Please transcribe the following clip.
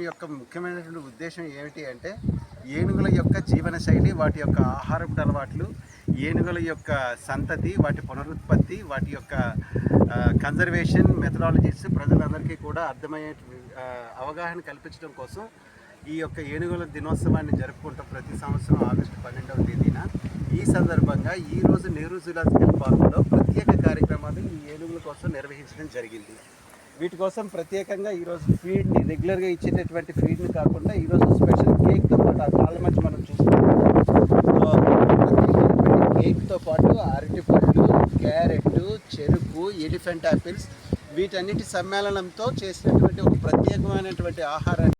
యొక్క ముఖ్యమైనటువంటి ఉద్దేశం ఏమిటి అంటే ఏనుగుల యొక్క జీవన శైలి, వాటి యొక్క ఆహారపు అలవాట్లు, ఏనుగుల యొక్క సంతతి, వాటి పునరుత్పత్తి, వాటి యొక్క కన్జర్వేషన్ మెథడాలజీస్ ప్రజలందరికీ కూడా అర్థమయ్యే అవగాహన కల్పించడం కోసం ఈ యొక్క ఏనుగుల దినోత్సవాన్ని జరుపుకుంటాం ప్రతి సంవత్సరం ఆగస్టు 12వ తేదీన. ఈ సందర్భంగా ఈరోజు నెహ్రూ జూలాజికల్ పార్కులో ప్రత్యేక కార్యక్రమాలు ఈ ఏనుగుల కోసం నిర్వహించడం జరిగింది. వీటి కోసం ప్రత్యేకంగా ఈరోజు ఫీడ్ని రెగ్యులర్గా ఇచ్చేటటువంటి ఫీడ్ని కాకుండా ఈరోజు స్పెషల్ కేక్తో పాటు ఆ కాళ్ళ మధ్య మనం చూసుకుంటాం. కేక్తో పాటు అరటిపళ్ళు, క్యారెట్, చెరుకు, ఎలిఫెంట్ యాపిల్స్ వీటన్నిటి సమ్మేళనంతో చేసినటువంటి ఒక ప్రత్యేకమైనటువంటి ఆహారాన్ని